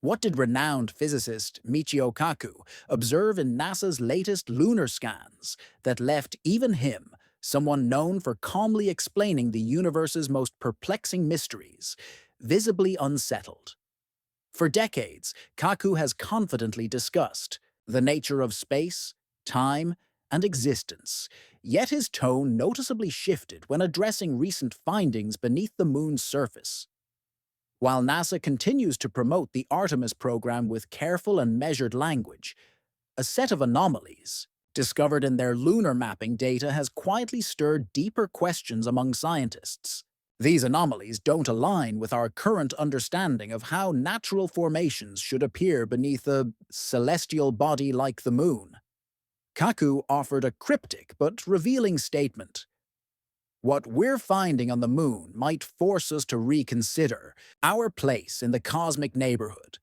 What did renowned physicist Michio Kaku observe in NASA's latest lunar scans that left even him, someone known for calmly explaining the universe's most perplexing mysteries, visibly unsettled? For decades, Kaku has confidently discussed the nature of space, time, and existence, yet his tone noticeably shifted when addressing recent findings beneath the moon's surface. While NASA continues to promote the Artemis program with careful and measured language, a set of anomalies discovered in their lunar mapping data has quietly stirred deeper questions among scientists. These anomalies don't align with our current understanding of how natural formations should appear beneath a celestial body like the moon. Kaku offered a cryptic but revealing statement. What we're finding on the moon might force us to reconsider our place in the cosmic neighborhood.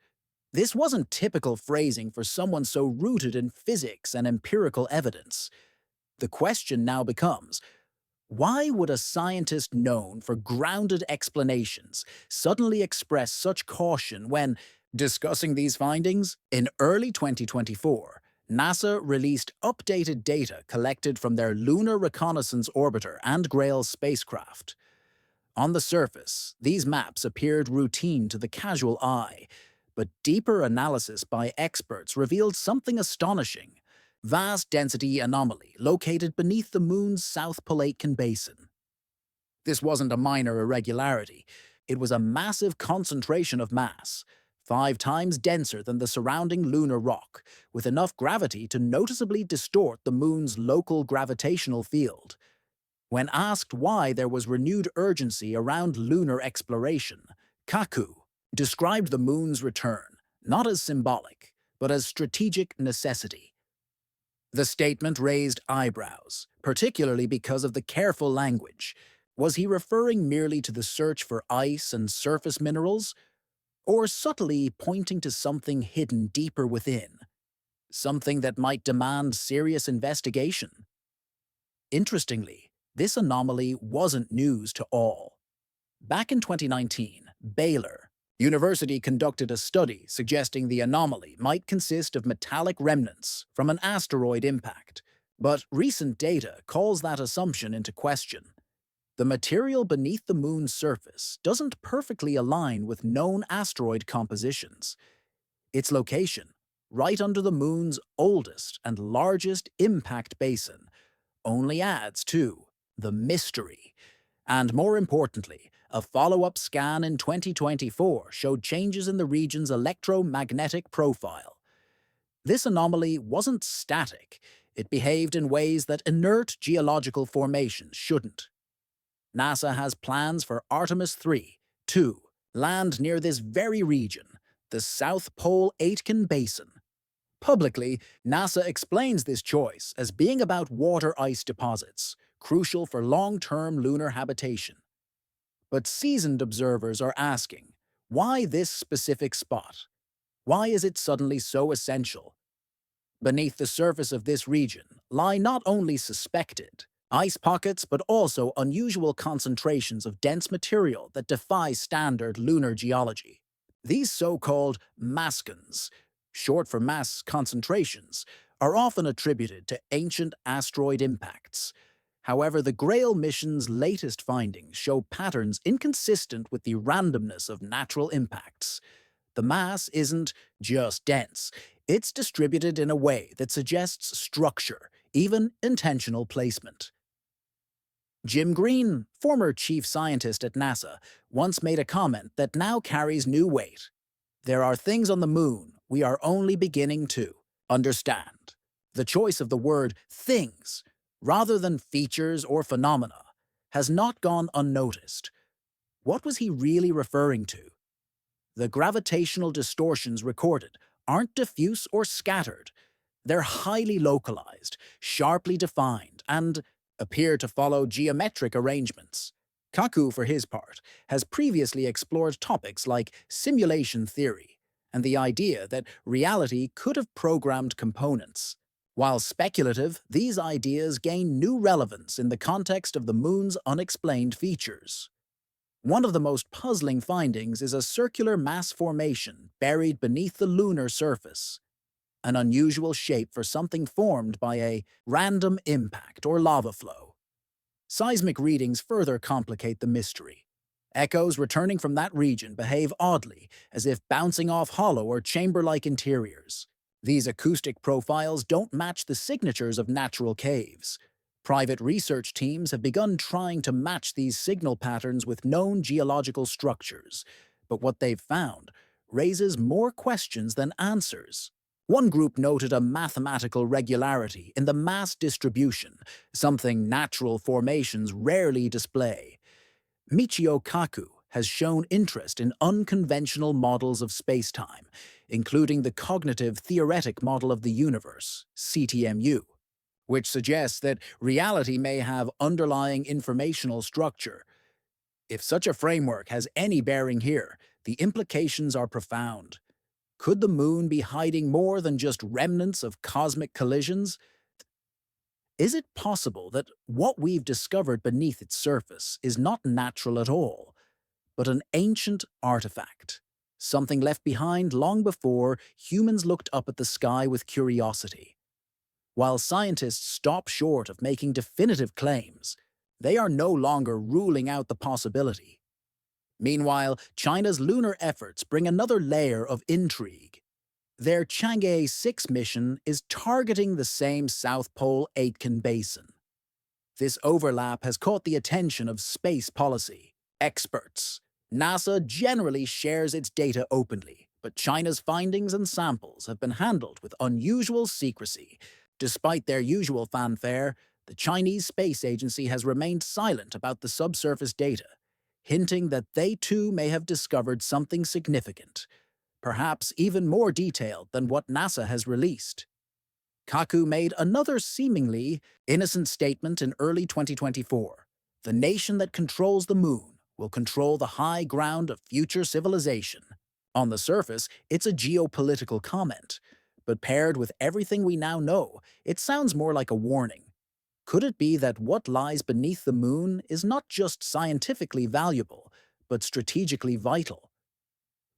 This wasn't typical phrasing for someone so rooted in physics and empirical evidence. The question now becomes, why would a scientist known for grounded explanations suddenly express such caution when discussing these findings? In early 2024, NASA released updated data collected from their Lunar Reconnaissance Orbiter and Grail spacecraft. On the surface, these maps appeared routine to the casual eye, but deeper analysis by experts revealed something astonishing: vast density anomaly located beneath the moon's South Polacan basin. This wasn't a minor irregularity, it was a massive concentration of mass, 5 times denser than the surrounding lunar rock, with enough gravity to noticeably distort the moon's local gravitational field. When asked why there was renewed urgency around lunar exploration, Kaku described the moon's return not as symbolic, but as strategic necessity. The statement raised eyebrows, particularly because of the careful language. Was he referring merely to the search for ice and surface minerals, or subtly pointing to something hidden deeper within, something that might demand serious investigation? Interestingly, this anomaly wasn't news to all. Back in 2019, Baylor University conducted a study suggesting the anomaly might consist of metallic remnants from an asteroid impact, but recent data calls that assumption into question. The material beneath the moon's surface doesn't perfectly align with known asteroid compositions. Its location, right under the moon's oldest and largest impact basin, only adds to the mystery. And more importantly, a follow-up scan in 2024 showed changes in the region's electromagnetic profile. This anomaly wasn't static, it behaved in ways that inert geological formations shouldn't. NASA has plans for Artemis 3 to land near this very region, the South Pole Aitken Basin. Publicly, NASA explains this choice as being about water ice deposits, crucial for long-term lunar habitation. But seasoned observers are asking, why this specific spot? Why is it suddenly so essential? Beneath the surface of this region lie not only suspected ice pockets but also unusual concentrations of dense material that defy standard lunar geology. These so-called mascons, short for mass concentrations, are often attributed to ancient asteroid impacts. However, the Grail mission's latest findings show patterns inconsistent with the randomness of natural impacts. The mass isn't just dense, it's distributed in a way that suggests structure, even intentional placement. Jim Green, former chief scientist at NASA, once made a comment that now carries new weight. There are things on the moon we are only beginning to understand. The choice of the word things, rather than features or phenomena, has not gone unnoticed. What was he really referring to? The gravitational distortions recorded aren't diffuse or scattered. They're highly localized, sharply defined, and appear to follow geometric arrangements. Kaku, for his part, has previously explored topics like simulation theory and the idea that reality could have programmed components. While speculative, these ideas gain new relevance in the context of the moon's unexplained features. One of the most puzzling findings is a circular mass formation buried beneath the lunar surface, an unusual shape for something formed by a random impact or lava flow. Seismic readings further complicate the mystery. Echoes returning from that region behave oddly, as if bouncing off hollow or chamber-like interiors. These acoustic profiles don't match the signatures of natural caves. Private research teams have begun trying to match these signal patterns with known geological structures, but what they've found raises more questions than answers. One group noted a mathematical regularity in the mass distribution, something natural formations rarely display. Michio Kaku has shown interest in unconventional models of spacetime, including the cognitive theoretic model of the universe, CTMU, which suggests that reality may have underlying informational structure. If such a framework has any bearing here, the implications are profound. Could the moon be hiding more than just remnants of cosmic collisions? Is it possible that what we've discovered beneath its surface is not natural at all, but an ancient artifact, something left behind long before humans looked up at the sky with curiosity? While scientists stop short of making definitive claims, they are no longer ruling out the possibility. Meanwhile, China's lunar efforts bring another layer of intrigue. Their Chang'e 6 mission is targeting the same South Pole Aitken Basin. This overlap has caught the attention of space policy experts. NASA generally shares its data openly, but China's findings and samples have been handled with unusual secrecy. Despite their usual fanfare, the Chinese Space Agency has remained silent about the subsurface data, hinting that they too may have discovered something significant, perhaps even more detailed than what NASA has released. Kaku made another seemingly innocent statement in early 2024. The nation that controls the moon will control the high ground of future civilization. On the surface, it's a geopolitical comment, but paired with everything we now know, it sounds more like a warning. Could it be that what lies beneath the moon is not just scientifically valuable, but strategically vital?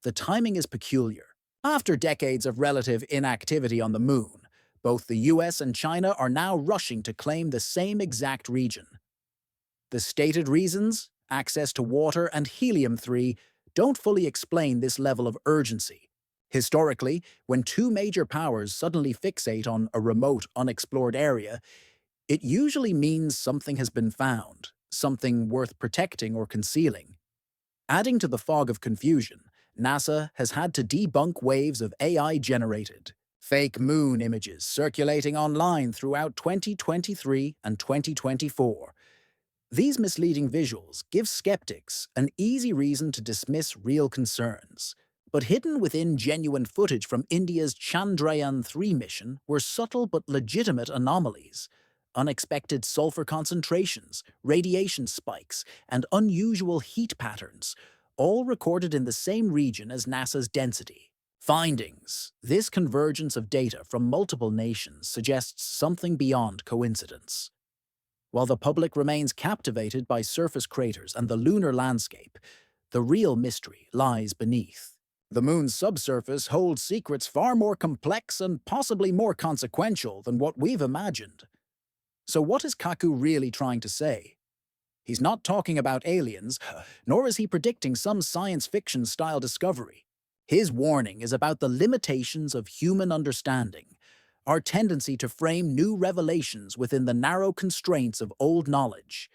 The timing is peculiar. After decades of relative inactivity on the moon, both the US and China are now rushing to claim the same exact region. The stated reasons, access to water and helium-3, don't fully explain this level of urgency. Historically, when two major powers suddenly fixate on a remote, unexplored area, it usually means something has been found, something worth protecting or concealing. Adding to the fog of confusion, NASA has had to debunk waves of AI-generated, fake moon images circulating online throughout 2023 and 2024. These misleading visuals give skeptics an easy reason to dismiss real concerns. But hidden within genuine footage from India's Chandrayaan-3 mission were subtle but legitimate anomalies. Unexpected sulfur concentrations, radiation spikes, and unusual heat patterns, all recorded in the same region as NASA's density. Findings. This convergence of data from multiple nations suggests something beyond coincidence. While the public remains captivated by surface craters and the lunar landscape, the real mystery lies beneath. The moon's subsurface holds secrets far more complex and possibly more consequential than what we've imagined. So what is Kaku really trying to say? He's not talking about aliens, nor is he predicting some science fiction-style discovery. His warning is about the limitations of human understanding, our tendency to frame new revelations within the narrow constraints of old knowledge.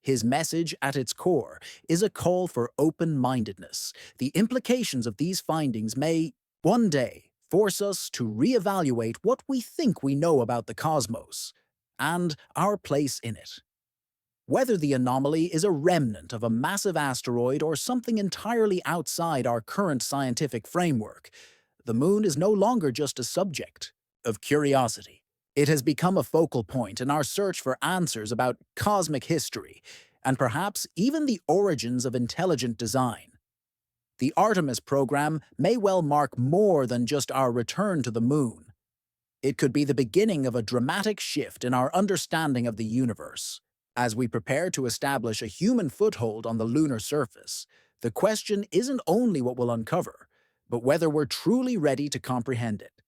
His message, at its core, is a call for open-mindedness. The implications of these findings may, one day, force us to reevaluate what we think we know about the cosmos and our place in it. Whether the anomaly is a remnant of a massive asteroid or something entirely outside our current scientific framework, the moon is no longer just a subject of curiosity. It has become a focal point in our search for answers about cosmic history and perhaps even the origins of intelligent design. The Artemis program may well mark more than just our return to the moon. It could be the beginning of a dramatic shift in our understanding of the universe. As we prepare to establish a human foothold on the lunar surface, the question isn't only what we'll uncover, but whether we're truly ready to comprehend it.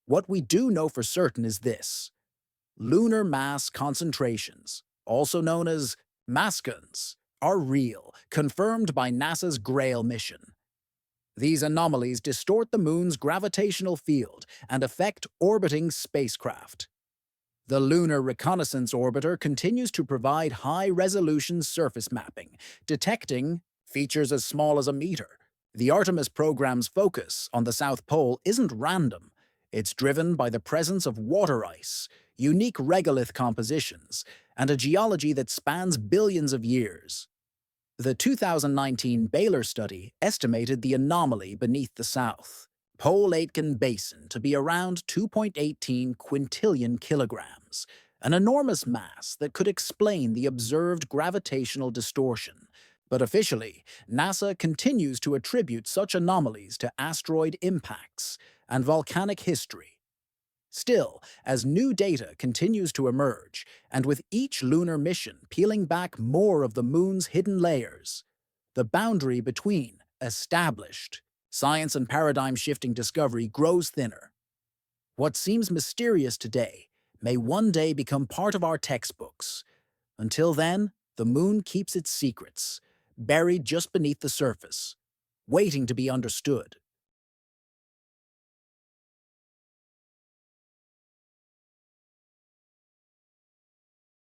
What we do know for certain is this: lunar mass concentrations, also known as mascons, are real, confirmed by NASA's Grail mission. These anomalies distort the moon's gravitational field and affect orbiting spacecraft. The Lunar Reconnaissance Orbiter continues to provide high-resolution surface mapping, detecting features as small as a meter. The Artemis program's focus on the South Pole isn't random. It's driven by the presence of water ice, unique regolith compositions, and a geology that spans billions of years. The 2019 Baylor study estimated the anomaly beneath the South Pole Aitken Basin to be around 2.18 quintillion kilograms, an enormous mass that could explain the observed gravitational distortion. But officially, NASA continues to attribute such anomalies to asteroid impacts and volcanic history. Still, as new data continues to emerge, and with each lunar mission peeling back more of the moon's hidden layers, the boundary between established science and paradigm-shifting discovery grows thinner. What seems mysterious today may one day become part of our textbooks. Until then, the moon keeps its secrets, buried just beneath the surface, waiting to be understood.